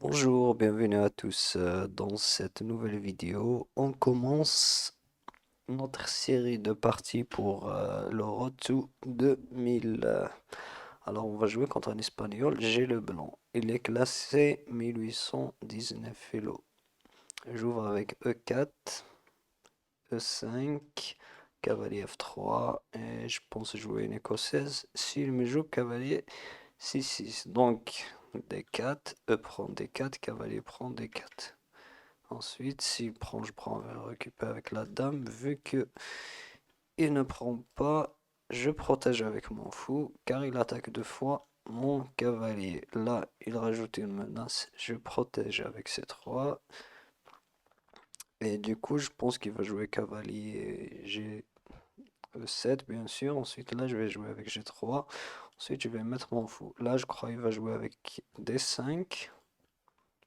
Bonjour, bienvenue à tous dans cette nouvelle vidéo. On commence notre série de parties pour le Road to 2000. Alors on va jouer contre un Espagnol, j'ai le blanc. Il est classé 1819 Elo. J'ouvre avec E4, E5, cavalier F3 et je pense jouer une écossaise. S'il me joue cavalier C6, donc D4, E prend D4, cavalier prend D4. Ensuite, s'il prend, je prends, je vais récupérer avec la dame. Vu que il ne prend pas, je protège avec mon fou, car il attaque deux fois mon cavalier. Là, il rajoute une menace, je protège avec ces trois. Et du coup, je pense qu'il va jouer cavalier G7, bien sûr. Ensuite, là, je vais jouer avec G3. Ensuite, je vais mettre mon fou. Là, je crois qu'il va jouer avec D5.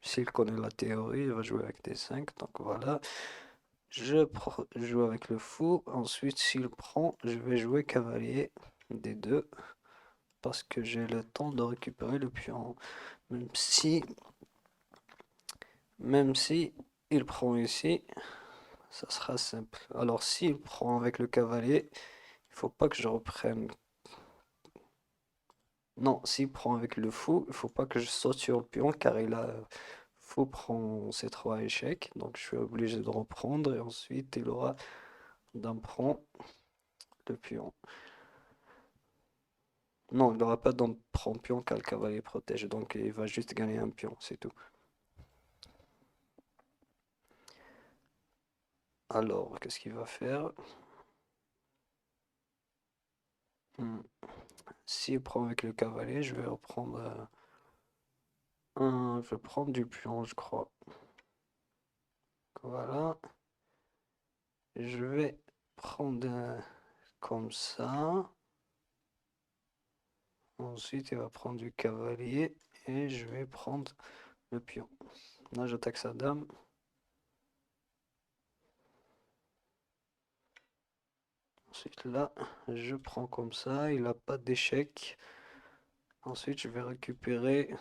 S'il connaît la théorie, il va jouer avec D5. Donc voilà. Joue avec le fou. Ensuite, s'il prend, je vais jouer cavalier D2 parce que j'ai le temps de récupérer le pion. Même si, même si il prend ici, ça sera simple. Alors, s'il prend avec le cavalier, il faut pas que je reprenne. Non, s'il prend avec le fou, il faut pas que je saute sur le pion car il a fou prend ses trois échecs. Donc, je suis obligé de reprendre et ensuite il aura d'un prend le pion. Non, il n'aura pas d'empereur pion car le cavalier protège, donc il va juste gagner un pion, c'est tout. Alors, qu'est-ce qu'il va faire? Hmm. S'il prend avec le cavalier, je vais reprendre je vais prendre du pion, je crois. Voilà. Je vais prendre comme ça. Ensuite, il va prendre du cavalier et je vais prendre le pion. Là, j'attaque sa dame. Ensuite, là, je prends comme ça. Il n'a pas d'échec. Ensuite, je vais récupérer.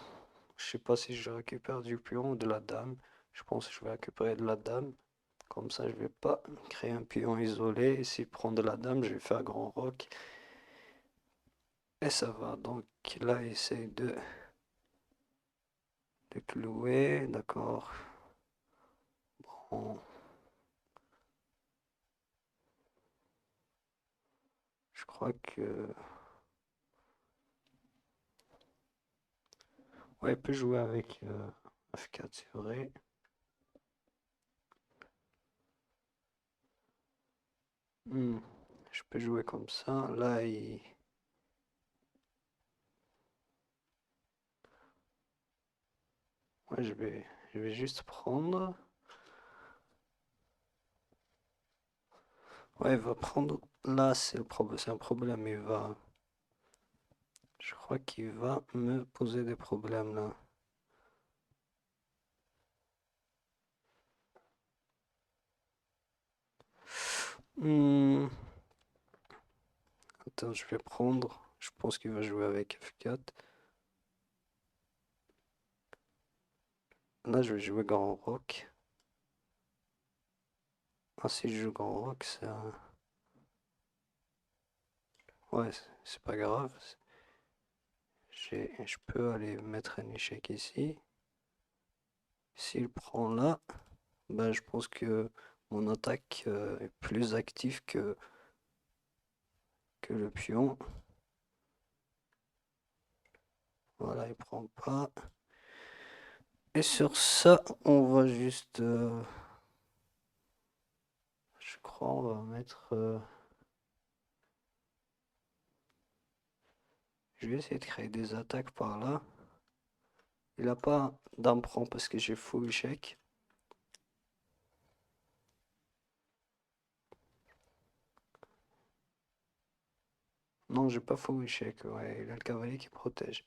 Je sais pas si je récupère du pion ou de la dame. Je pense que je vais récupérer de la dame. Comme ça, je vais pas créer un pion isolé. Et s'il prend de la dame, je vais faire grand roc. Et ça va. Donc là, il essaie de clouer. D'accord. Bon, je crois que... Ouais, il peut jouer avec F4, c'est vrai. Hmm, je peux jouer comme ça. Là, il... Ouais, je vais juste prendre. Ouais, il va prendre. Là, c'est c'est un problème. Il va. Je crois qu'il va me poser des problèmes là. Hmm, Attends, je vais prendre. Je pense qu'il va jouer avec F4. Là, je vais jouer grand rock. Ah, si je joue grand rock, ça. Ouais, c'est pas grave. Je peux aller mettre un échec ici. S'il prend là, ben, je pense que mon attaque est plus active que le pion. Voilà, il prend pas. Et sur ça, on va juste, je crois, on va mettre. Je vais essayer de créer des attaques par là. Il n'a pas d'emprunt parce que j'ai full échec. Non, j'ai pas full échec. Ouais, il a le cavalier qui protège.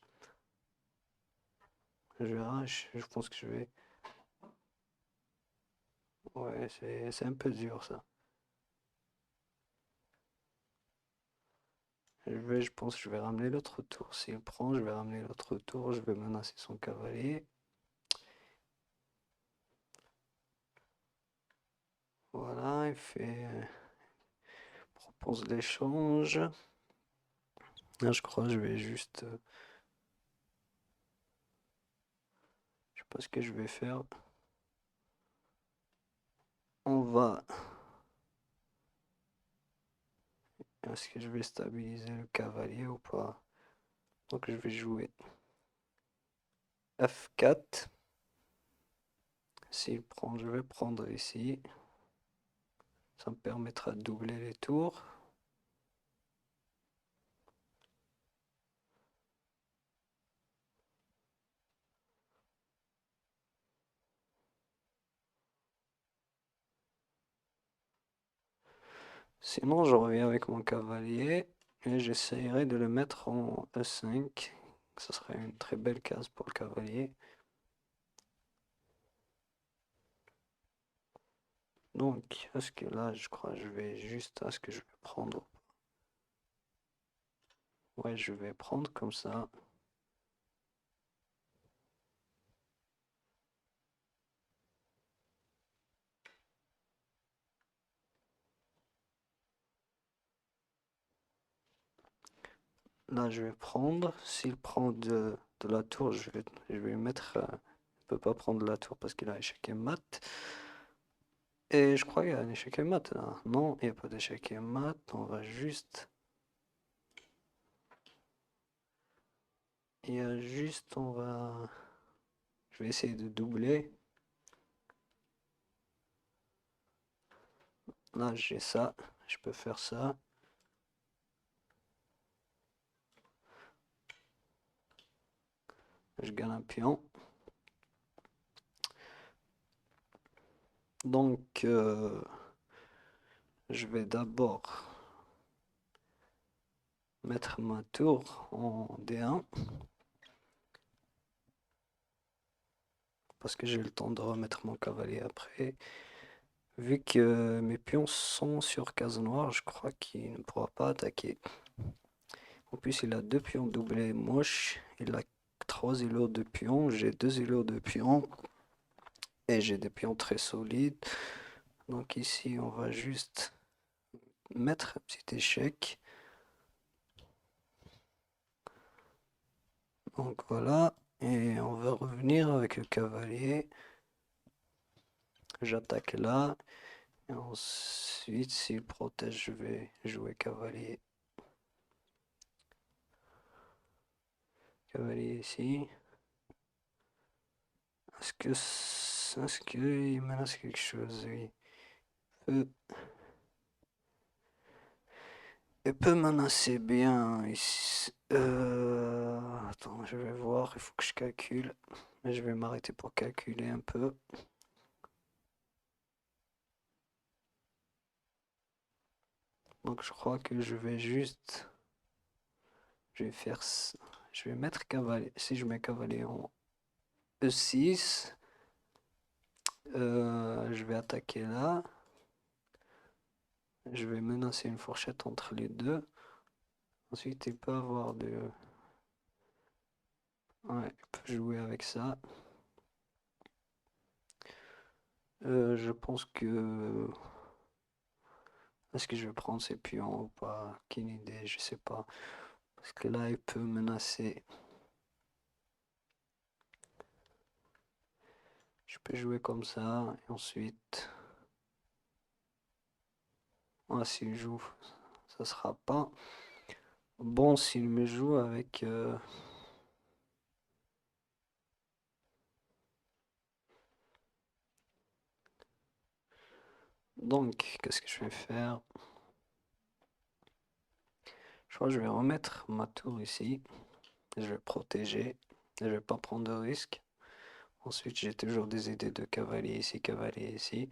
Je verrai, je pense que je vais. Ouais, c'est un peu dur ça. Je pense que je vais ramener l'autre tour. S'il prend, je vais ramener l'autre tour. Je vais menacer son cavalier. Voilà, il propose l'échange. Là, je crois que je vais juste, je sais pas ce que je vais faire. On va, est-ce que je vais stabiliser le cavalier ou pas? Donc je vais jouer F4. S'il prend, je vais prendre ici. Ça me permettra de doubler les tours. Sinon, je reviens avec mon cavalier et j'essayerai de le mettre en E5. Ce serait une très belle case pour le cavalier. Donc, est-ce que là, je crois, je vais juste, est-ce que je vais prendre? Ouais, je vais prendre comme ça. Là, je vais prendre. S'il prend de la tour, je vais mettre. Il ne peut pas prendre la tour parce qu'il a échec et mat. Et je crois qu'il y a un échec et mat là. Non, il n'y a pas d'échec et mat. On va juste. Il y a juste. On va. Je vais essayer de doubler. Là, j'ai ça. Je peux faire ça. Je gagne un pion. Donc, je vais d'abord mettre ma tour en D1 parce que j'ai le temps de remettre mon cavalier après. Vu que mes pions sont sur case noire, je crois qu'il ne pourra pas attaquer. En plus, il a deux pions doublés moches. Il a trois îlots de pions. J'ai deux îlots de pions. Et j'ai des pions très solides. Donc ici, on va juste mettre un petit échec. Donc voilà. Et on va revenir avec le cavalier. J'attaque là. Et ensuite, s'il protège, je vais jouer cavalier. Cavalier ici. Est-ce qu'il menace quelque chose? Oui. Peut, il peut menacer bien ici. Attends, je vais voir. Il faut que je calcule. Mais je vais m'arrêter pour calculer un peu. Donc je crois que je vais juste. Je vais faire. Je vais mettre cavalier. Si je mets cavalier en E6, je vais attaquer là. Je vais menacer une fourchette entre les deux. Ensuite, il peut avoir de. Ouais, il peut jouer avec ça. Je pense que. Est-ce que je vais prendre ses pions ou pas? Quelle idée, je sais pas. Parce que là, il peut menacer. Je peux jouer comme ça. Et ensuite. Ah, s'il joue, ça sera pas. Bon, s'il me joue avec. Donc, qu'est-ce que je vais faire? Je crois que je vais remettre ma tour ici. Je vais protéger. Je vais pas prendre de risque. Ensuite, j'ai toujours des idées de cavalier ici, cavalier ici.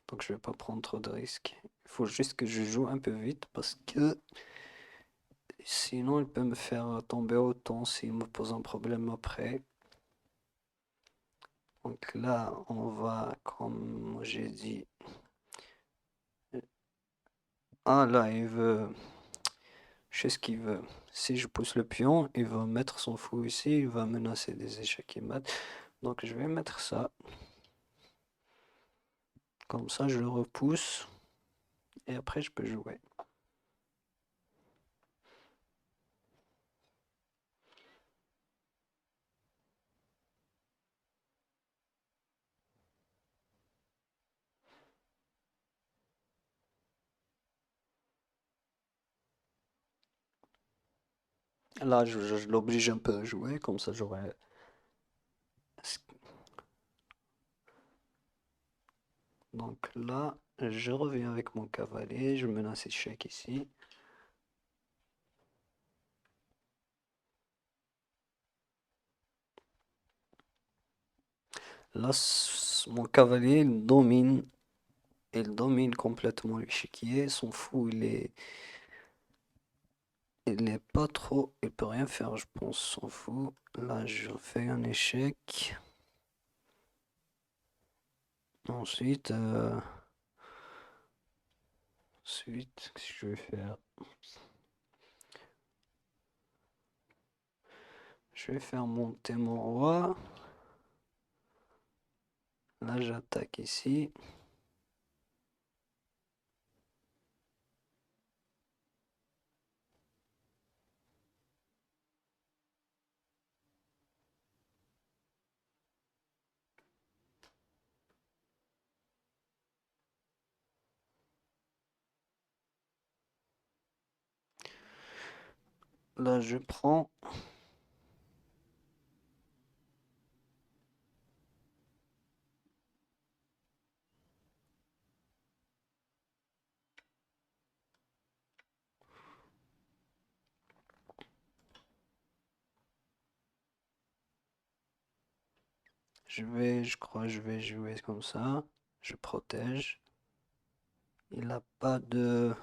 Donc, je vais pas prendre trop de risques. Il faut juste que je joue un peu vite parce que sinon, il peut me faire tomber autant s'il me pose un problème après. Donc là, on va, comme j'ai dit. Ah là, il veut. Je sais ce qu'il veut. Si je pousse le pion, il va mettre son fou ici, il va menacer des échecs et mat. Donc je vais mettre ça. Comme ça, je le repousse et après, je peux jouer. Là, je l'oblige un peu à jouer, comme ça, j'aurai. Donc là, je reviens avec mon cavalier, je menace échec ici. Là, mon cavalier il domine complètement l'échiquier. Son fou, il est pas trop, il peut rien faire, je pense, son fou. Là, je fais un échec. Ensuite, qu'est-ce que je vais faire? Je vais faire monter mon roi. Là, j'attaque ici. Là, je prends. Je crois, je vais jouer comme ça. Je protège. Il n'a pas de.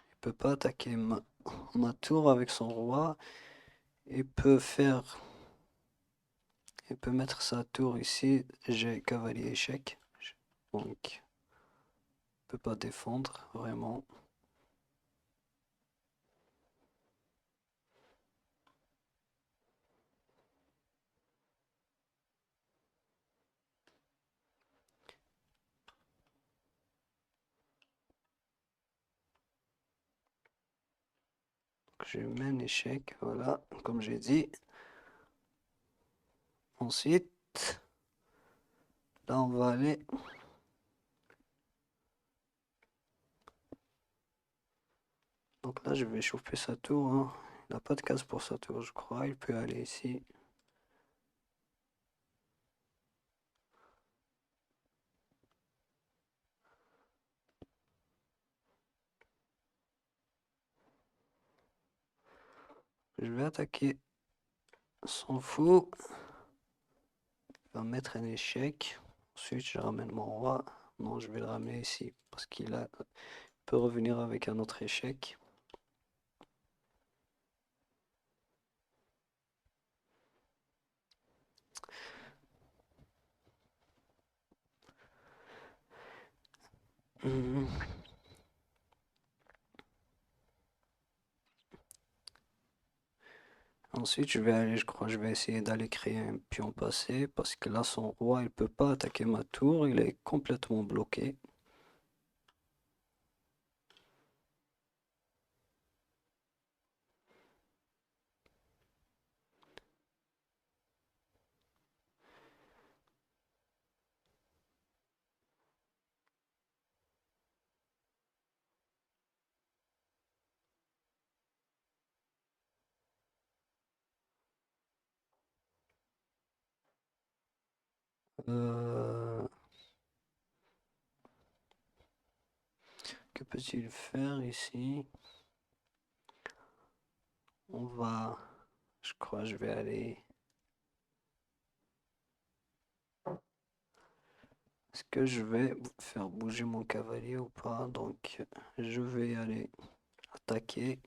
Il peut pas attaquer ma tour avec son roi. Il peut faire. Il peut mettre sa tour ici. J'ai cavalier échec. Donc, il peut pas défendre vraiment. Donc, je mets un échec. Voilà, comme j'ai dit. Ensuite, là, on va aller. Donc là, je vais chauffer sa tour, hein. Il n'a pas de case pour sa tour, je crois. Il peut aller ici. Je vais attaquer son fou. Il va mettre un échec. Ensuite, je ramène mon roi. Non, je vais le ramener ici parce peut revenir avec un autre échec. Mhm. Ensuite, je crois, je vais essayer d'aller créer un pion passé parce que là, son roi, il peut pas attaquer ma tour. Il est complètement bloqué. Euh, que peut-il faire ici? On va, je crois, je vais aller. Est-ce que je vais faire bouger mon cavalier ou pas? Donc, je vais aller attaquer.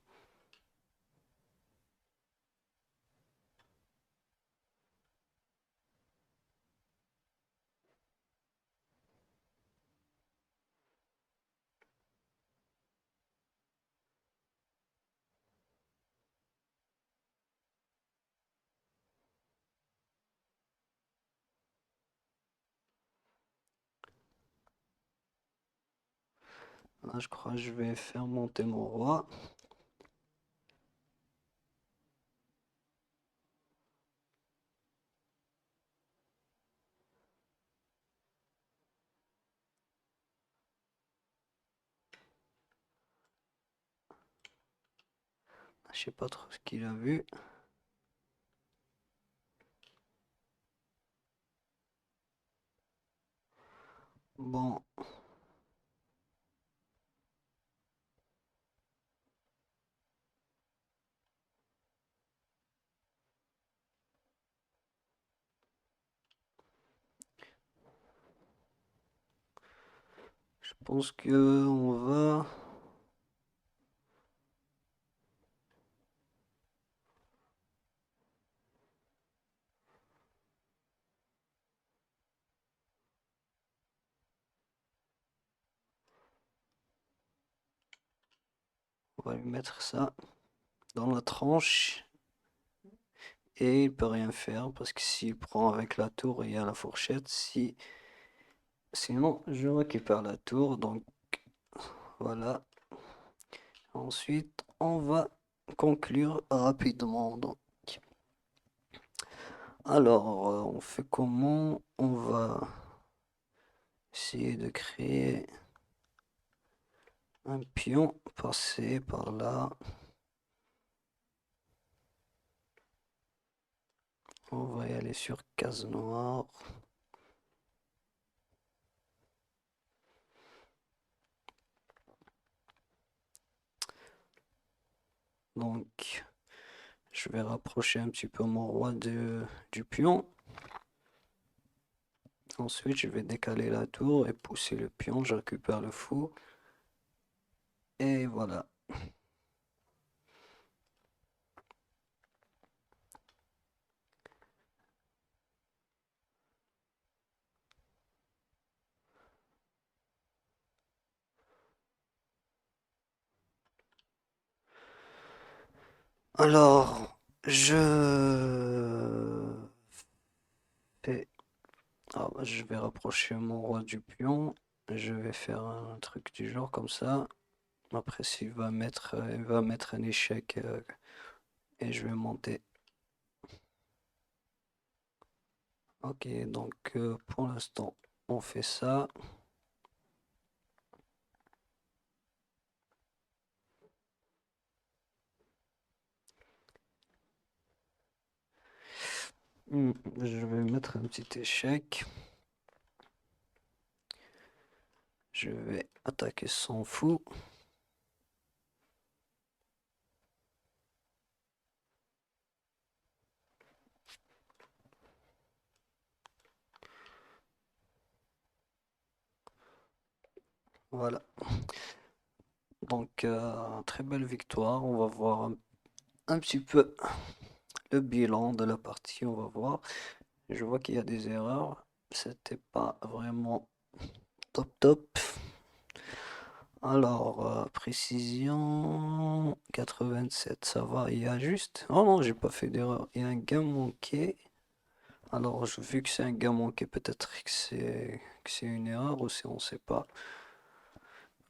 Là, je crois que je vais faire monter mon roi. Je sais pas trop ce qu'il a vu. Bon, je pense que on va lui mettre ça dans la tranche. Et il peut rien faire parce que s'il prend avec la tour, il y a la fourchette. Sinon, je récupère la tour. Donc voilà. Ensuite, on va conclure rapidement. Donc, alors, on fait comment? On va essayer de créer un pion, passer par là. On va y aller sur case noire. Donc, je vais rapprocher un petit peu mon roi du pion. Ensuite, je vais décaler la tour et pousser le pion. Je récupère le fou. Et voilà. Alors, fais- je vais rapprocher mon roi du pion. Je vais faire un truc du genre comme ça. Après, il va mettre un échec et je vais monter. Ok, donc pour l'instant, on fait ça. Je vais mettre un petit échec. Je vais attaquer son fou. Voilà. Donc, très belle victoire. On va voir un petit peu le bilan de la partie. On va voir. Je vois qu'il y a des erreurs. C'était pas vraiment top top. Alors, précision 87, ça va. Il y a juste. Oh non, j'ai pas fait d'erreur. Il y a un gain manqué. Alors, vu que c'est un gain manqué, peut-être que c'est une erreur ou on sait pas.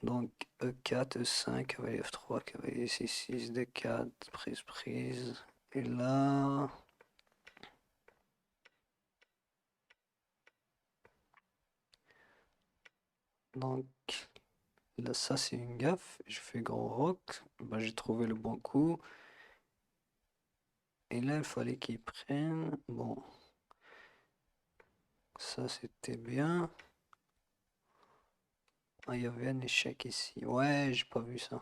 Donc, E4, E5, cavalier F3, cavalier C6, D4, prise, prise. Et là, donc, là, ça c'est une gaffe. Je fais grand roc. Bah, j'ai trouvé le bon coup. Et là, il fallait qu'il prenne. Bon, ça c'était bien. Ah, il y avait un échec ici. Ouais, j'ai pas vu ça.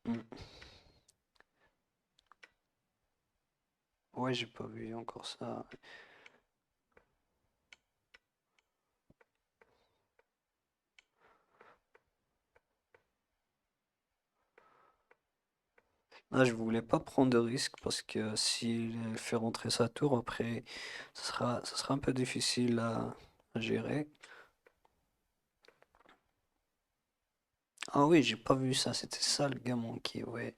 Hmm. Ouais, j'ai pas vu encore ça. Là, je voulais pas prendre de risque parce que s'il fait rentrer sa tour, après, ça sera un peu difficile à gérer. Ah oui, j'ai pas vu ça, c'était ça le gamin qui, ouais.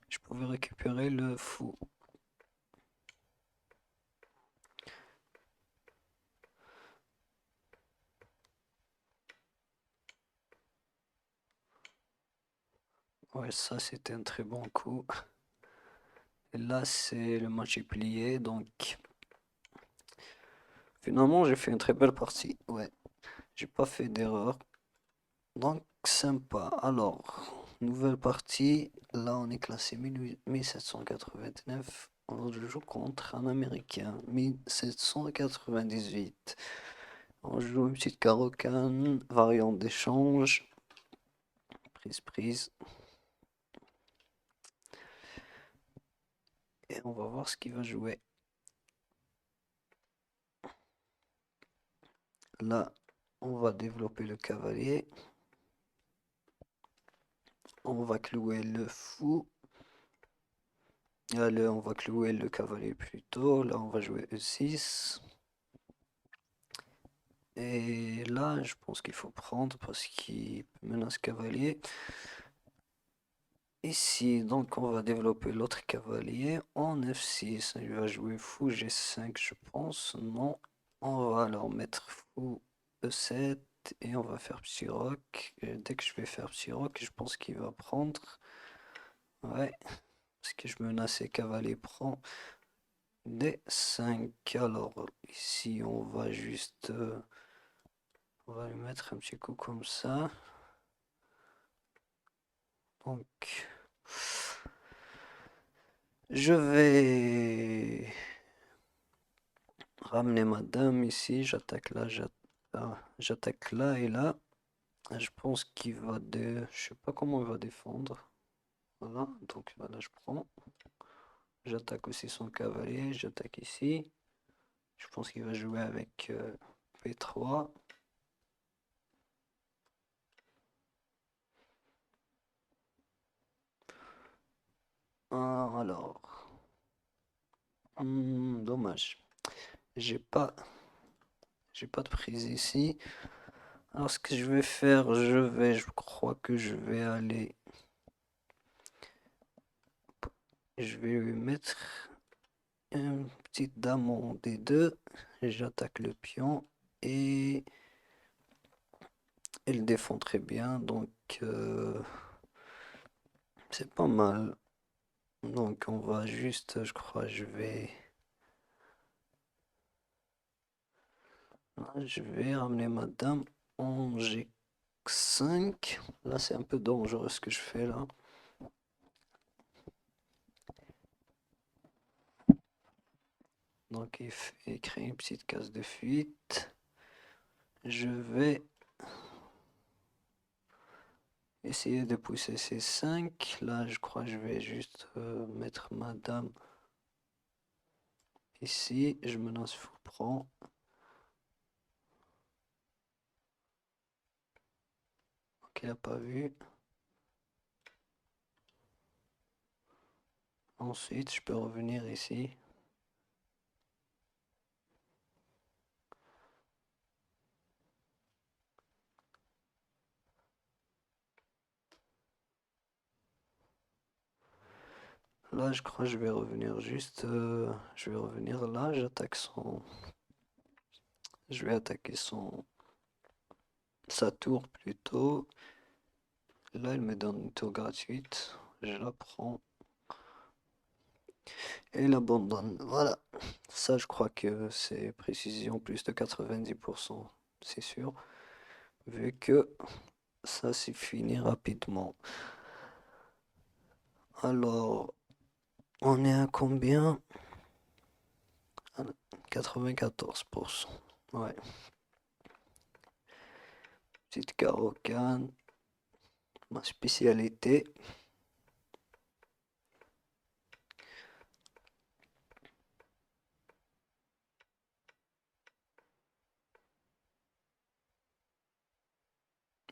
Je pouvais récupérer le fou. Ouais, ça c'était un très bon coup. Et là c'est le match est plié, donc finalement j'ai fait une très belle partie. Ouais, j'ai pas fait d'erreur. Donc sympa. Alors, nouvelle partie. Là on est classé 1789. On joue contre un Américain. 1798. On joue une petite carocane, variante d'échange. Prise, prise. Et on va voir ce qu'il va jouer. Là, on va développer le cavalier. On va clouer le fou. Là, on va clouer le cavalier plutôt. Là, on va jouer E6. Et là, je pense qu'il faut prendre parce qu'il menace cavalier. Ici, donc, on va développer l'autre cavalier en F6. Il va jouer fou G5, je pense. Non. On va alors mettre fou E7 et on va faire petit roc. Et dès que je vais faire petit roc, je pense qu'il va prendre. Ouais, parce que je menaçais cavalier prend D5. Alors, ici, on va juste. On va lui mettre un petit coup comme ça. Donc, je vais ramener ma dame ici. J'attaque là, j'attaque là et là. Je pense qu'il va je sais pas comment il va défendre. Voilà, donc là je prends. J'attaque aussi son cavalier. J'attaque ici. Je pense qu'il va jouer avec P3. Alors, dommage. J'ai pas, j'ai pas de prise ici. Alors ce que je vais faire, je crois que je vais aller, je vais lui mettre une petite dame en D2. J'attaque le pion et elle défend très bien, donc c'est pas mal. Donc on va juste, je crois, je vais ramener ma dame en G5. Là c'est un peu dangereux ce que je fais là. Donc il crée une petite case de fuite. Je vais essayer de pousser C5. Là je crois que je vais juste mettre ma dame ici. Je menace fou prend. Ok, il n'a pas vu. Ensuite je peux revenir ici. Là, je crois que je vais revenir juste. Je vais revenir là, j'attaque son. Je vais attaquer sa tour plutôt. Là, il me donne une tour gratuite. Je la prends et l'abandonne. Voilà. Ça, je crois que c'est précision plus de 90%. C'est sûr. Vu que ça s'est fini rapidement. Alors, on est à combien? 94%. Ouais. Petite carocane. Ma spécialité.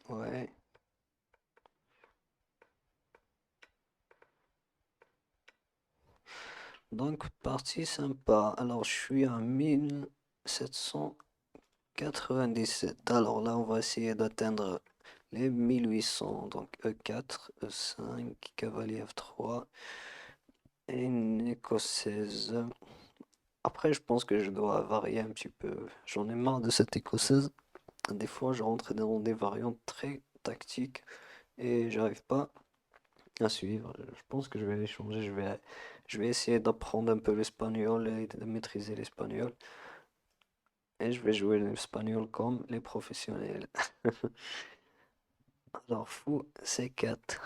Ouais. Donc, partie sympa. Alors, je suis à 1797. Alors là, on va essayer d'atteindre les 1800. Donc, E4, E5, cavalier F3 et une écossaise. Après, je pense que je dois varier un petit peu. J'en ai marre de cette écossaise. Des fois, je rentre dans des variantes très tactiques et j'arrive pas. À suivre. Je pense que je vais les changer. Je vais essayer d'apprendre un peu l'espagnol et de maîtriser l'espagnol. Et je vais jouer l'espagnol comme les professionnels. Alors, fou, C4.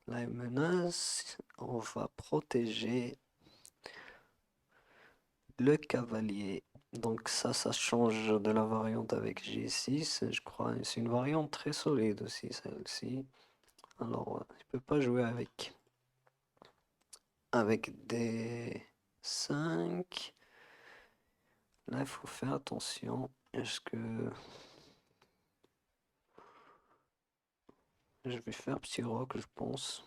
La menace, on va protéger le cavalier. Donc ça change de la variante avec G6. Je crois c'est une variante très solide aussi, celle-ci. Alors, je peux pas jouer avec des 5. Là, il faut faire attention. Est-ce que je vais faire petit roc, je pense.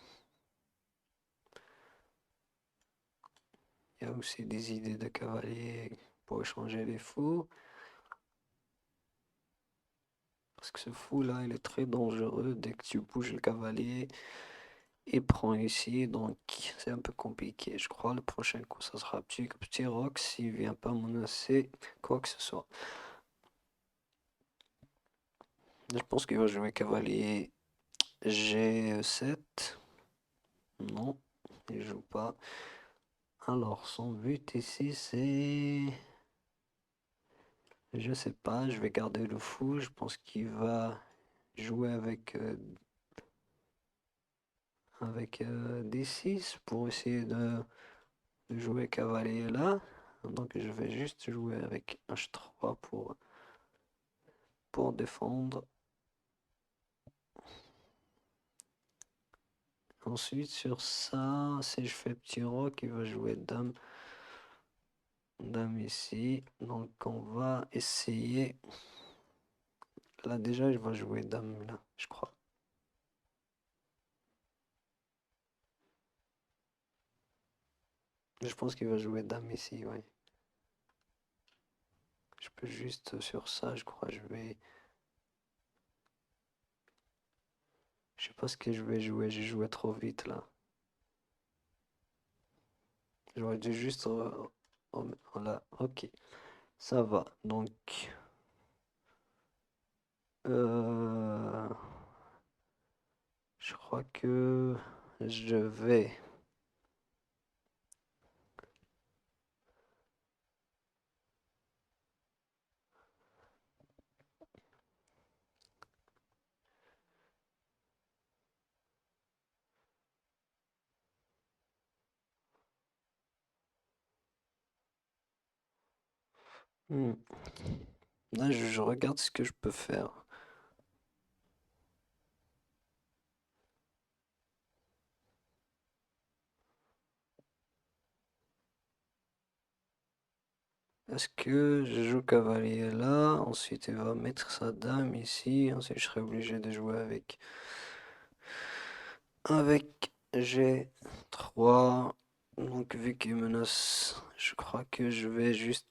Il y a aussi des idées de cavalier pour échanger les fous. Parce que ce fou là, il est très dangereux. Dès que tu bouges le cavalier, il prend ici. Donc c'est un peu compliqué. Je crois le prochain coup, ça sera petit roc s'il vient pas menacer quoi que ce soit. Je pense qu'il va jouer cavalier G7. Non, il joue pas. Alors son but ici c'est... Je sais pas, je vais garder le fou. Je pense qu'il va jouer avec D6 pour essayer de jouer cavalier là. Donc je vais juste jouer avec H3 pour défendre. Ensuite sur ça, si je fais petit roc, il va jouer dame. Dame ici. Donc on va essayer. Là déjà, il va jouer dame là, je crois. Je pense qu'il va jouer dame ici, ouais. Je peux juste sur ça, je crois, je vais... Je sais pas ce que je vais jouer, j'ai joué trop vite là. J'aurais dû juste... Voilà, ok, ça va. Donc, euh, je crois que je vais... Hmm. Là, je regarde ce que je peux faire. Est-ce que je joue cavalier là? Ensuite, il va mettre sa dame ici. Ensuite, je serai obligé de jouer avec G3. Donc, vu qu'il menace, je crois que je vais juste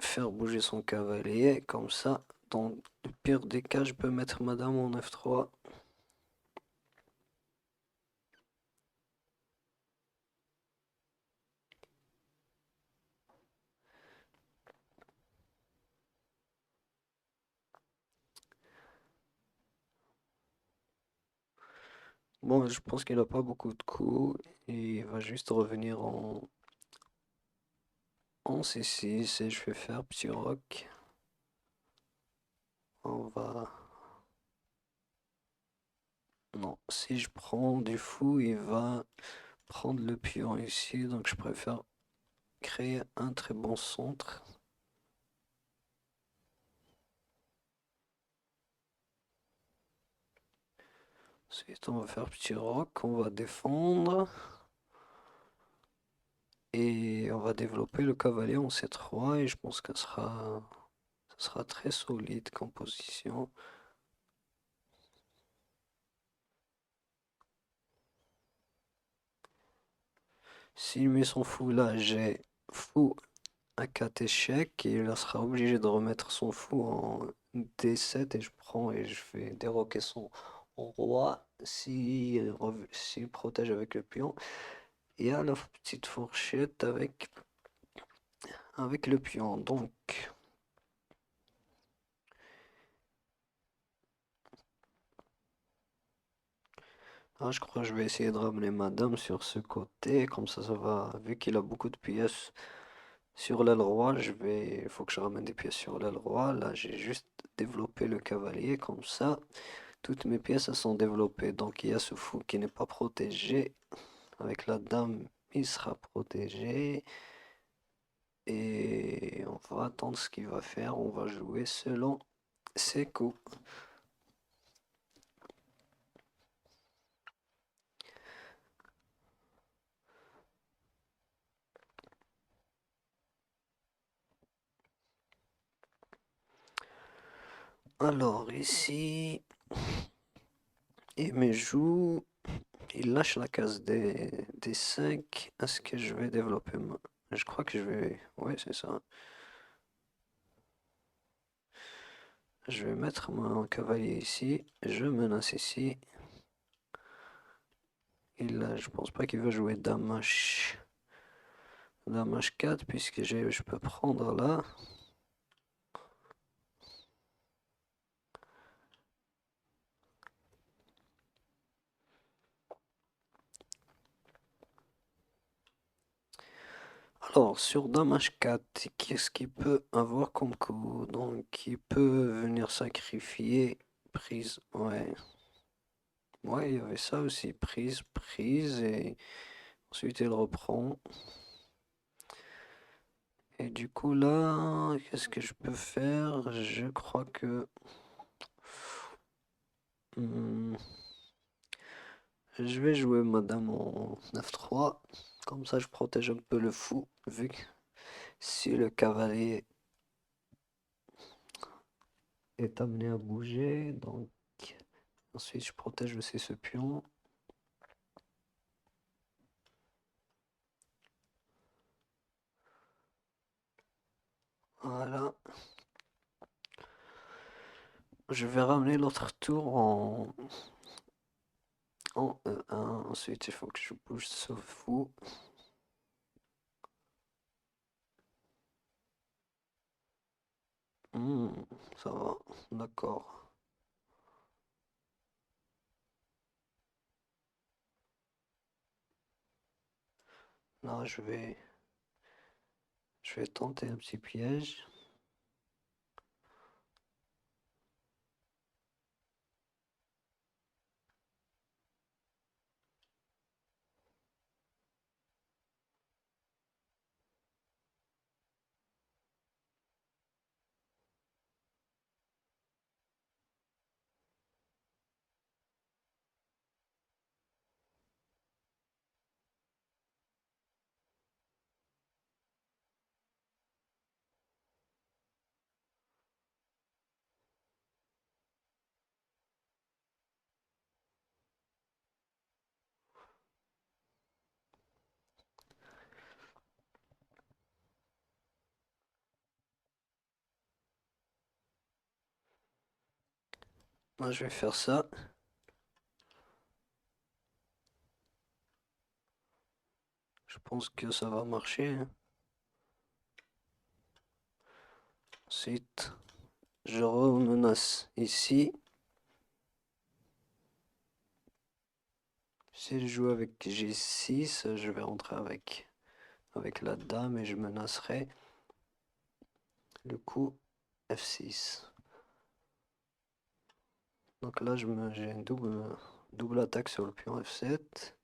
faire bouger son cavalier. Comme ça, dans le pire des cas, je peux mettre ma dame en F3. Bon, je pense qu'il n'a pas beaucoup de coups. Et il va juste revenir en C6 et je vais faire petit roc. On va... Non, si je prends du fou, il va prendre le pion ici. Donc je préfère créer un très bon centre. Ensuite, on va faire petit roc, on va défendre. Et on va développer le cavalier en C3 et je pense que ça sera très solide comme position. S'il met son fou là, j'ai fou à 4 échecs et il sera obligé de remettre son fou en D7 et je prends et je fais déroquer son roi s'il protège avec le pion. Et à la petite fourchette avec le pion. Donc, Ah, je crois que je vais essayer de ramener madame sur ce côté, comme ça va, vu qu'il a beaucoup de pièces sur l'aile roi, il faut que je ramène des pièces sur l'aile roi. Là, j'ai juste développé le cavalier, comme ça, toutes mes pièces elles sont développées. Donc, il y a ce fou qui n'est pas protégé. Avec la dame, il sera protégé. Et on va attendre ce qu'il va faire. On va jouer selon ses coups. Alors, ici, il me joue. Il lâche la case des 5. Est-ce que je vais développer ma... Je crois que je vais... Ouais, c'est ça. Je vais mettre mon cavalier ici. Je menace ici. Je pense pas qu'il va jouer dame H. Dame H4 puisque je peux prendre là. Alors, sur dame H4, qu'est-ce qu'il peut avoir comme coup? Donc, il peut venir sacrifier prise. Ouais. Ouais, il y avait ça aussi. Prise, prise. Et ensuite, il reprend. Et du coup, là, qu'est-ce que je peux faire? Je crois que... hmm, je vais jouer madame en 9-3. Comme ça, je protège un peu le fou, vu que si le cavalier est amené à bouger, donc ensuite je protège aussi ce pion. Voilà. Je vais ramener l'autre tour en E1. Ensuite, il faut que je bouge ce fou. Hmm, ça va, d'accord. Là, je vais tenter un petit piège. Là, je vais faire ça. Je pense que ça va marcher, hein. Ensuite, je remenace ici. Si je joue avec G6, je vais rentrer avec la dame et je menacerai le coup F6. Donc là, j'ai une double attaque sur le pion F7.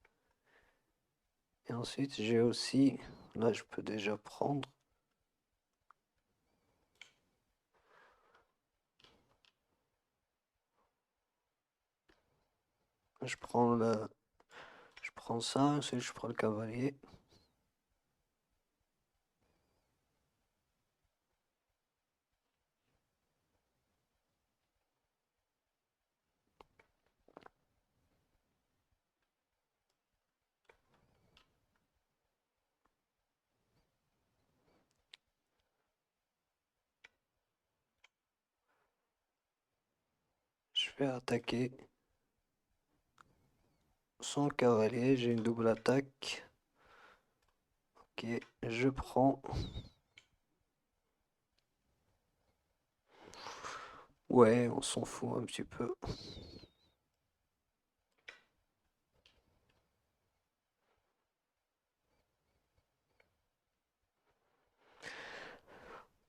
Et ensuite, j'ai aussi, là, je peux déjà prendre. Je prends je prends ça, ensuite je prends le cavalier. Je vais attaquer son cavalier, j'ai une double attaque. Ok, je prends. Ouais, on s'en fout un petit peu.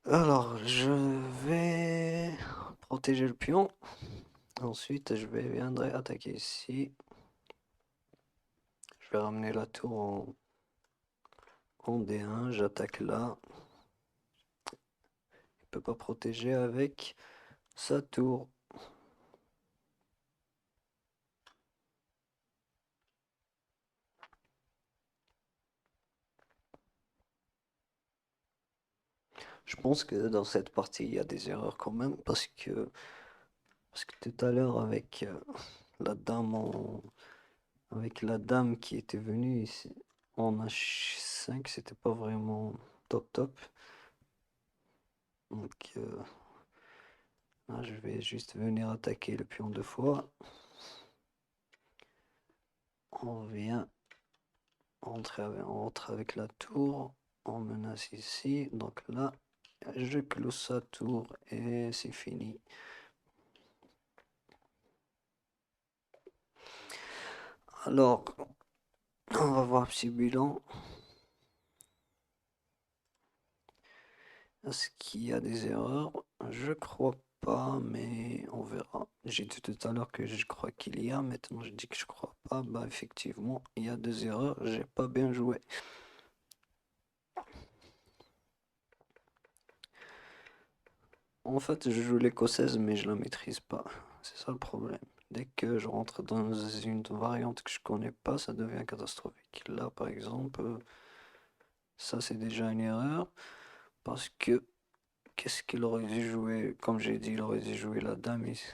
Alors, je vais protéger le pion. Ensuite, viendrai attaquer ici. Je vais ramener la tour en D1. J'attaque là. Il peut pas protéger avec sa tour. Je pense que dans cette partie, il y a des erreurs quand même parce que tout à l'heure la dame avec la dame qui était venue ici en H5, c'était pas vraiment top top. Donc là, je vais juste venir attaquer le pion 2 fois. On vient on entre avec la tour. On menace ici. Donc là, je close sa tour et c'est fini. Alors, on va voir petit bilan. Est-ce qu'il y a des erreurs? Je crois pas, mais on verra. J'ai dit tout à l'heure que je crois qu'il y a, maintenant je dis que je crois pas. Bah effectivement, il y a des erreurs, j'ai pas bien joué. En fait, je joue l'écossaise, mais je la maîtrise pas. C'est ça le problème. Dès que je rentre dans une variante que je connais pas, ça devient catastrophique. Là, par exemple, ça c'est déjà une erreur, parce que qu'est-ce qu'il aurait dû jouer? Comme j'ai dit, il aurait dû jouer la dame ici.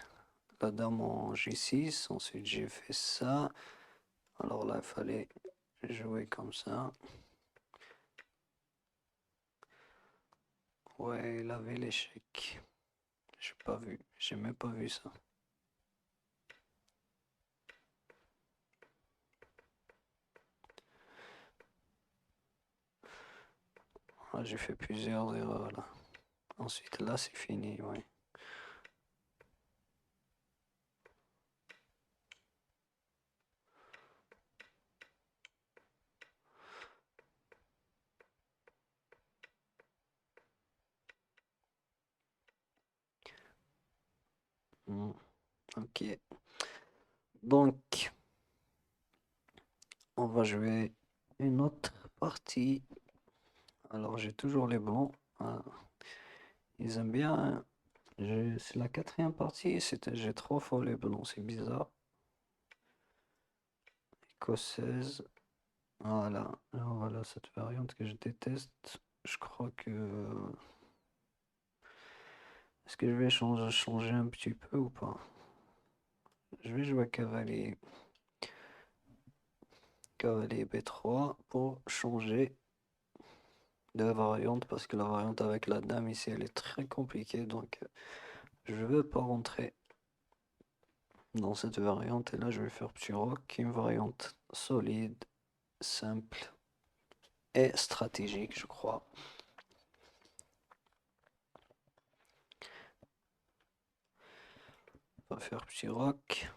La dame en G6, ensuite j'ai fait ça. Alors là, il fallait jouer comme ça. Ouais, il avait l'échec. J'ai pas vu, j'ai même pas vu ça. Ah, j'ai fait plusieurs erreurs là. Ensuite là, c'est fini, ouais. Hmm, ok. Donc, on va jouer une autre partie. Alors, j'ai toujours les blancs. Ah, ils aiment bien, hein. C'est la quatrième partie. J'ai 3 fois les blancs. C'est bizarre. Écossaise. Voilà. Alors, voilà cette variante que je déteste. Je crois que... Est-ce que je vais changer un petit peu ou pas? Je vais jouer cavalier B3 pour changer de variante parce que la variante avec la dame ici elle est très compliquée donc je ne veux pas rentrer dans cette variante et là je vais faire petit roc, une variante solide, simple et stratégique je crois. On va faire petit roc,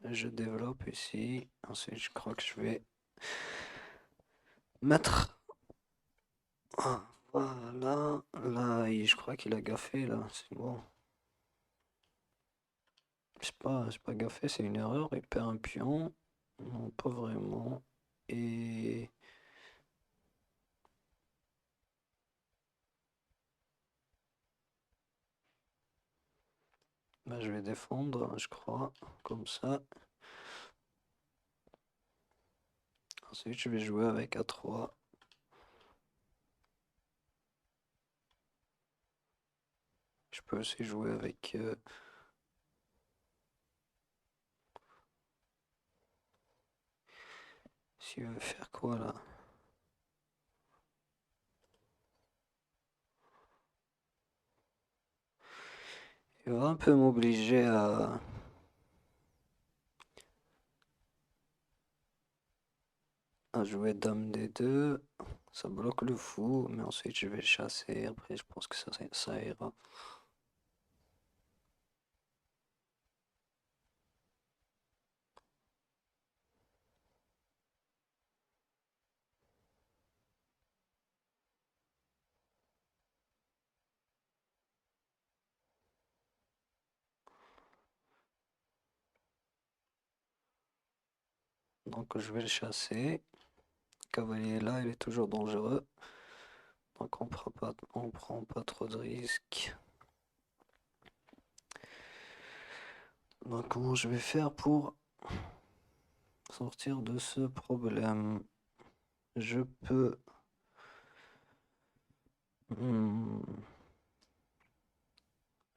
je développe ici, ensuite je crois que je vais mettre... Ah, voilà, là je crois qu'il a gaffé là, c'est bon. C'est pas gaffé, c'est une erreur. Il perd un pion. Non, pas vraiment. Et bah, je vais défendre, je crois, comme ça. Ensuite, je vais jouer avec A3. Je peux aussi jouer avec... s'il veut faire quoi là? Il va un peu m'obliger à jouer Dame D2. Ça bloque le fou, mais ensuite je vais chasser. Après, je pense que ça ira. Donc je vais le chasser. Cavalier là, il est toujours dangereux. Donc on prend pas trop de risques. Donc comment je vais faire pour sortir de ce problème? Je peux... Hmm,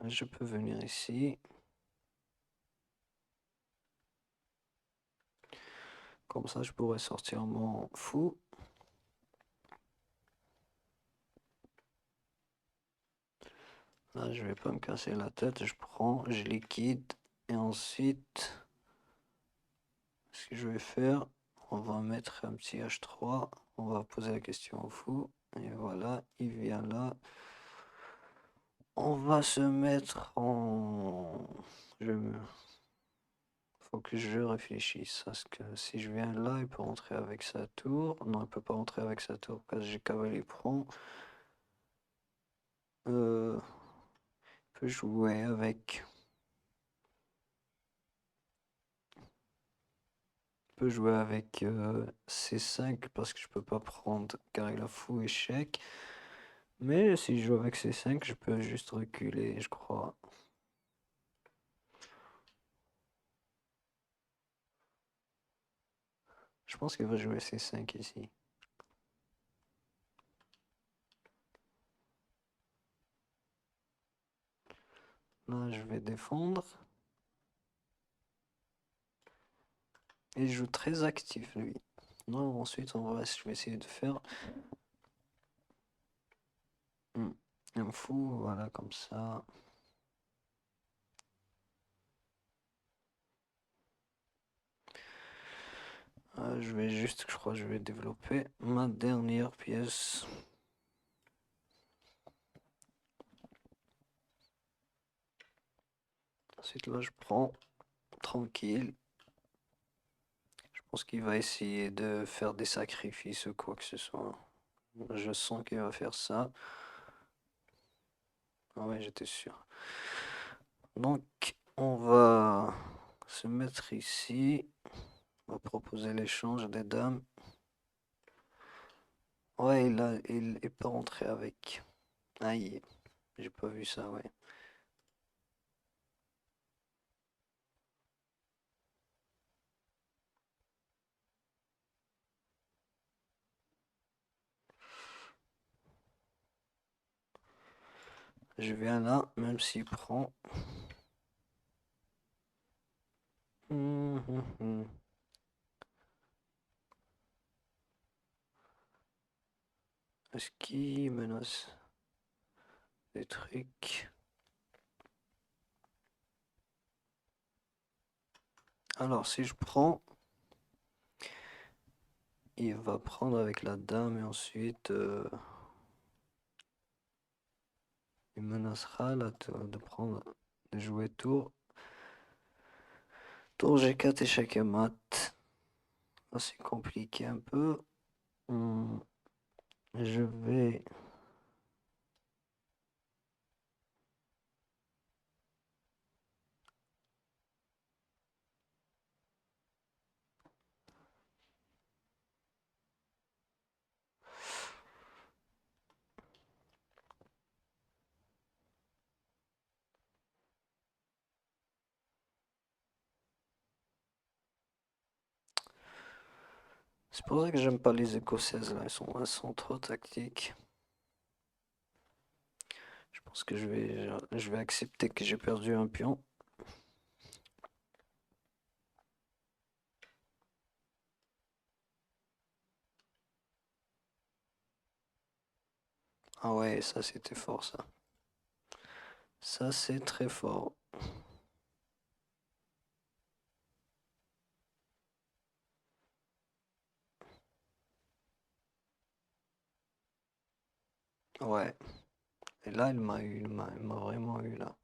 je peux venir ici. Comme ça, je pourrais sortir mon fou. Là, je vais pas me casser la tête. Je prends, je liquide. Et ensuite, ce que je vais faire, on va mettre un petit H3. On va poser la question au fou. Et voilà, il vient là. On va se mettre en... Faut que je réfléchisse. Parce que si je viens là, il peut rentrer avec sa tour. Non, il peut pas rentrer avec sa tour parce que j'ai cavalier prend. Il peut jouer avec... peut jouer avec C5 parce que je peux pas prendre car il a fou échec. Mais si je joue avec C5, je peux juste reculer, je crois. Je pense qu'il va jouer C5 ici. Là, je vais défendre. Et il joue très actif, lui. Non, ensuite, je vais essayer de faire un fou, voilà, comme ça. Je crois, je vais développer ma dernière pièce. Ensuite, là, je prends tranquille. Je pense qu'il va essayer de faire des sacrifices ou quoi que ce soit. Je sens qu'il va faire ça. Ah ouais, j'étais sûr. Donc, on va se mettre ici. On va proposer l'échange des dames. Ouais, il est pas rentré avec. Aïe, j'ai pas vu ça, ouais. Je viens là, même s'il prend. Est-ce qu'il menace des trucs? Alors, si je prends, il va prendre avec la dame et ensuite il menacera là, de jouer tour. Tour G4 échec et mat. C'est compliqué un peu. Hmm, Je vais... C'est pour ça que j'aime pas les écossaises là, elles sont trop tactiques. Je pense que je vais accepter que j'ai perdu un pion. Ah ouais, ça c'était fort ça. Ça c'est très fort. Ouais. Et là, il m'a vraiment eu là.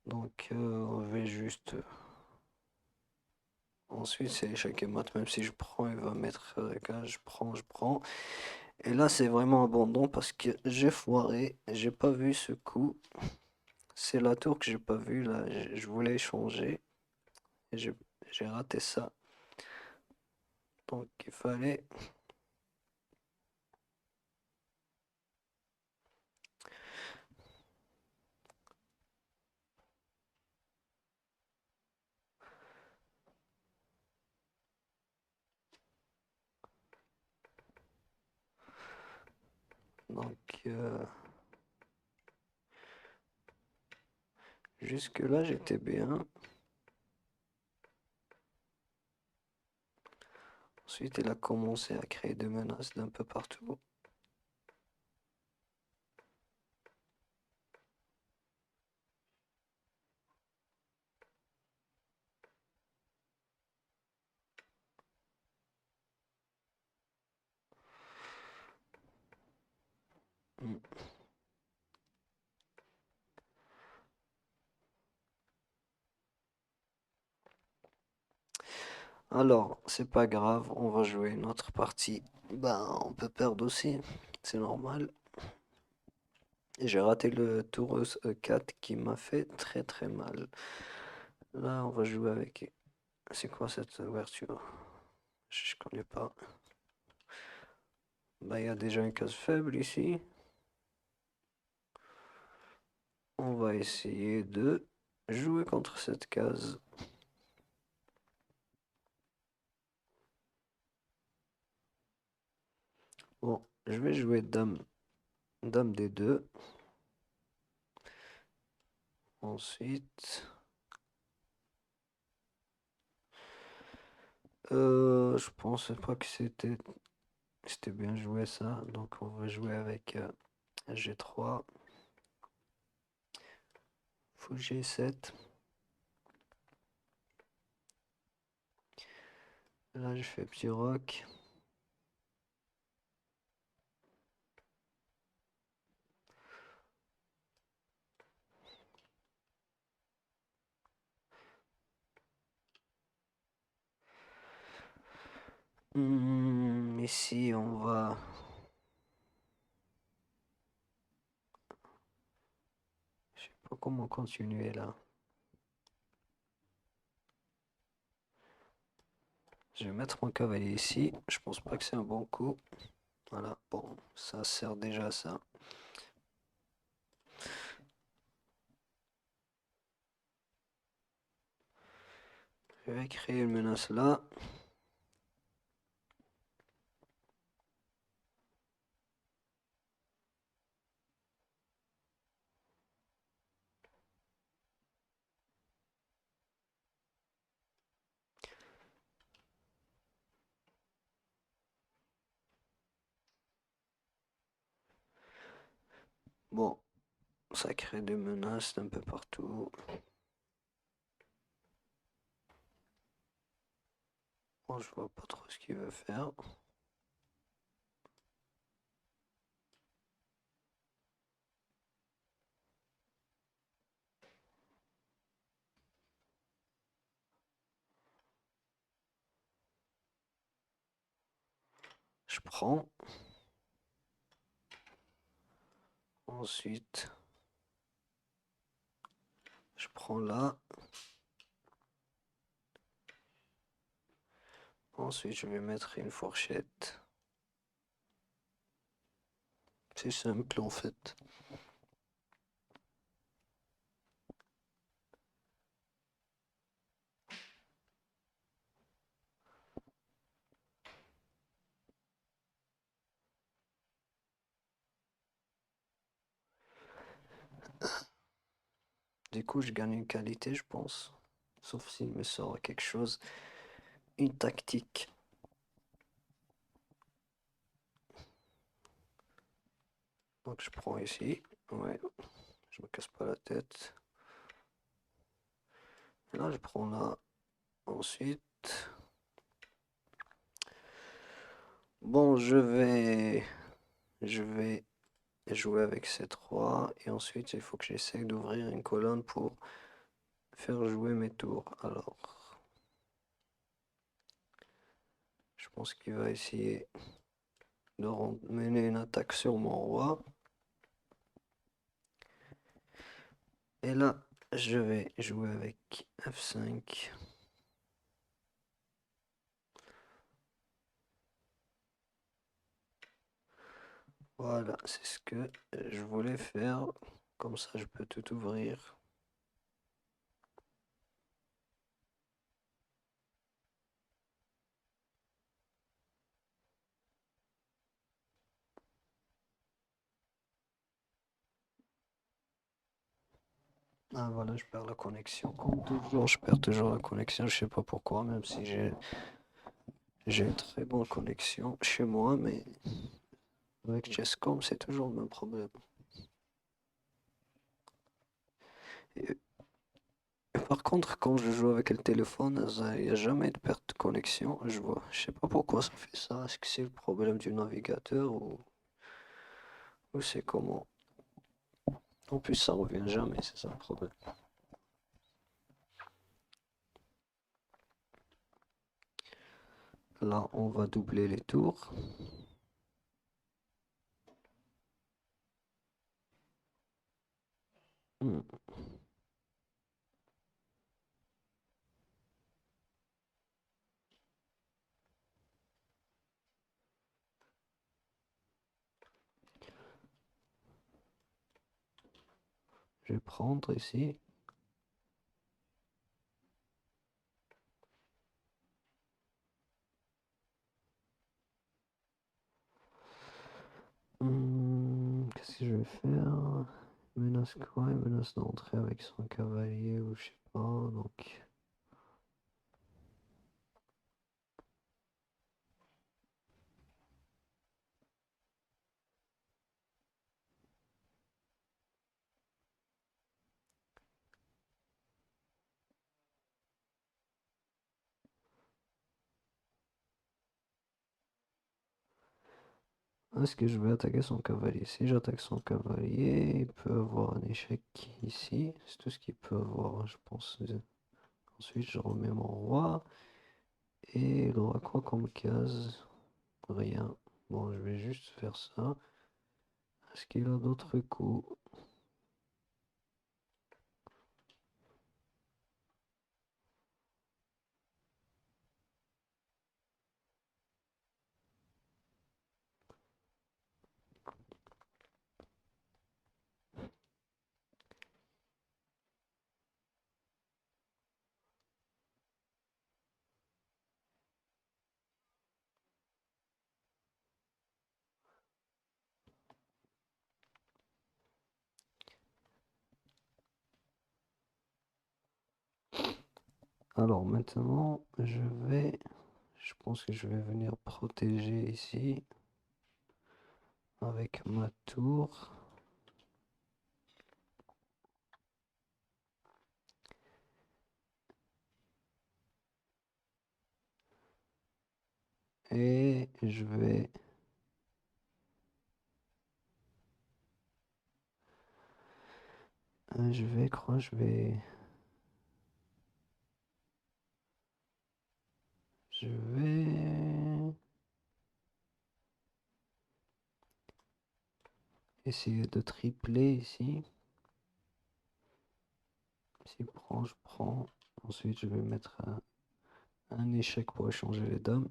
Donc, on va juste... Ensuite, c'est échec et mat. Même si je prends, il va mettre là, je prends, je prends. Et là, c'est vraiment abondant parce que j'ai foiré. J'ai pas vu ce coup. C'est la tour que j'ai pas vu là. Je voulais changer. Et j'ai raté ça. Donc il fallait... Donc jusque-là j'étais bien. Ensuite il a commencé à créer des menaces d'un peu partout. Hmm. Alors, c'est pas grave, on va jouer une autre partie. Ben, on peut perdre aussi, c'est normal. Et j'ai raté le tour E4 qui m'a fait très très mal. Là, on va jouer avec... C'est quoi cette ouverture? Je connais pas. Ben, il y a déjà une case faible ici. On va essayer de jouer contre cette case. Bon, je vais jouer dame D2. Ensuite, je pensais pas que c'était bien joué ça. Donc on va jouer avec G3, fou G7. Là, je fais petit roc. Ici, on va... Je sais pas comment continuer là. Je vais mettre mon cavalier ici. Je pense pas que c'est un bon coup. Voilà, bon, ça sert déjà à ça. Je vais créer une menace là. Bon, ça crée des menaces d'un peu partout. Bon, je vois pas trop ce qu'il veut faire. Je prends. Ensuite, je prends là. Ensuite, je vais mettre une fourchette. C'est simple en fait. Du coup, je gagne une qualité, je pense. Sauf s'il me sort quelque chose. Une tactique. Donc je prends ici. Ouais, je me casse pas la tête. Et là, je prends là. Ensuite, bon, je vais jouer avec C3 et ensuite il faut que j'essaye d'ouvrir une colonne pour faire jouer mes tours. Alors, je pense qu'il va essayer de mener une attaque sur mon roi. Et là, je vais jouer avec F5. Voilà, c'est ce que je voulais faire. Comme ça, je peux tout ouvrir. Ah voilà, je perds la connexion. Comme toujours, je perds toujours la connexion. Je sais pas pourquoi, même si j'ai une très bonne connexion chez moi, mais avec Chesscom, c'est toujours le même problème. Et, et par contre, quand je joue avec le téléphone, il n'y a jamais de perte de connexion. Je sais pas pourquoi ça fait ça. Est-ce que c'est le problème du navigateur ou c'est comment? En plus, ça revient jamais, c'est ça le problème. Là, on va doubler les tours. Hmm. Je vais prendre ici. Qu'est-ce que je vais faire? Menace quoi? Il menace d'entrer avec son cavalier ou je sais pas. Donc, est-ce que je vais attaquer son cavalier? Si j'attaque son cavalier, il peut avoir un échec ici. C'est tout ce qu'il peut avoir, je pense. Ensuite, je remets mon roi. Et il aura quoi comme case? Rien. Bon, je vais juste faire ça. Est-ce qu'il a d'autres coups? Alors maintenant, je pense que je vais venir protéger ici avec ma tour. Et je vais essayer de tripler ici. S'il prend, je prends. Ensuite, je vais mettre un échec pour échanger les dames.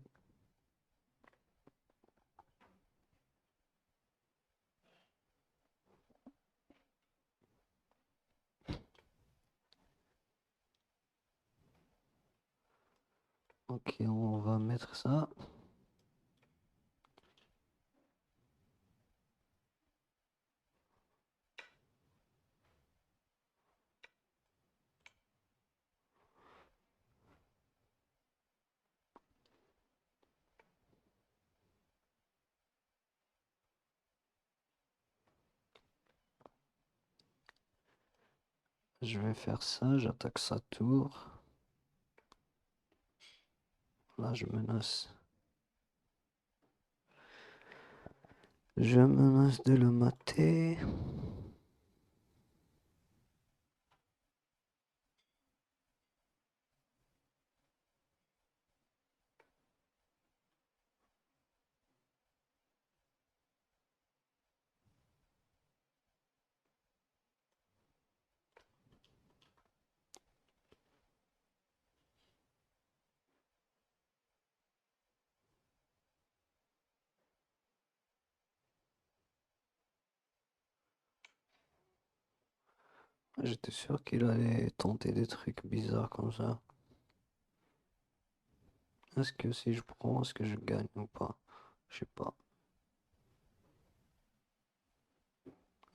Ok, on va mettre ça. Je vais faire ça, j'attaque sa tour. Là, je menace. Je menace de le mater. J'étais sûr qu'il allait tenter des trucs bizarres comme ça. Est-ce que si je prends, est-ce que je gagne ou pas? Je sais pas.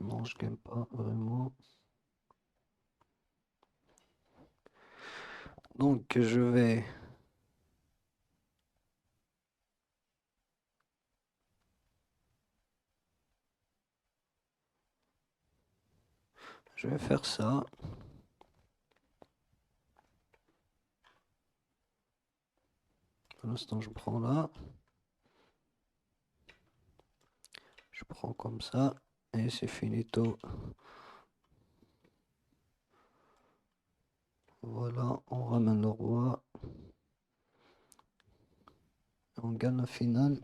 Non, je gagne pas vraiment. Donc je vais faire ça. Pour l'instant, je prends là. Je prends comme ça. Et c'est finito. Voilà, on ramène le roi. On gagne la finale.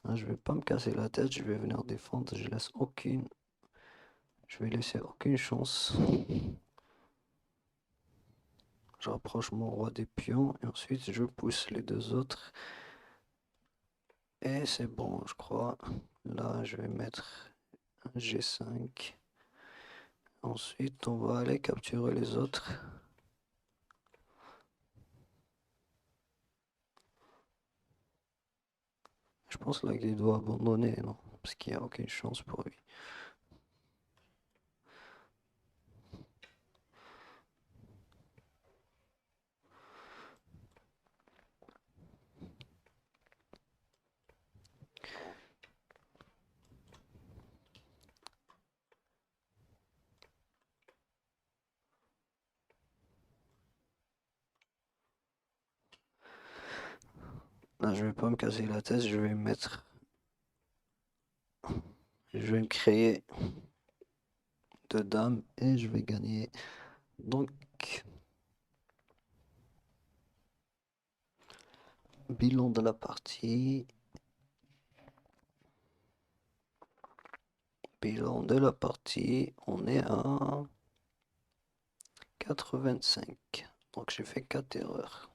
Ah, je vais pas me casser la tête, je vais venir défendre. Je vais laisser aucune chance. Je rapproche mon roi des pions et ensuite je pousse les deux autres. Et c'est bon, je crois. Là, je vais mettre un G5. Ensuite, on va aller capturer les autres. Je pense là qu'il doit abandonner, non? Parce qu'il n'y a aucune chance pour lui. Là, je vais pas me casser la tête, je vais me créer deux dames et je vais gagner. Donc, bilan de la partie. Bilan de la partie, on est à 85. Donc j'ai fait 4 erreurs.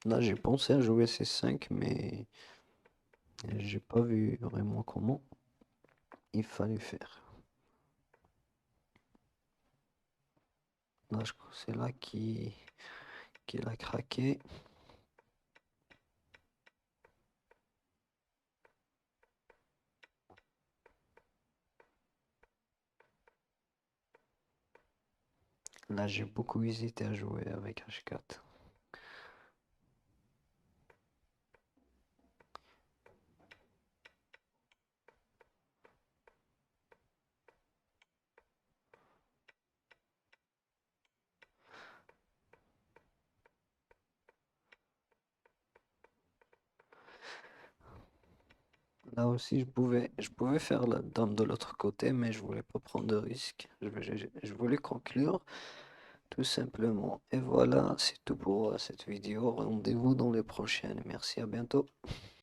Là j'ai pensé à jouer C5 mais j'ai pas vu vraiment comment il fallait faire. Là c'est là qu'il a craqué. Là j'ai beaucoup hésité à jouer avec H4. Là aussi je pouvais faire la dame de l'autre côté mais je voulais pas prendre de risque. Je voulais conclure. Tout simplement. Et voilà, c'est tout pour cette vidéo. Rendez-vous dans les prochaines. Merci, à bientôt.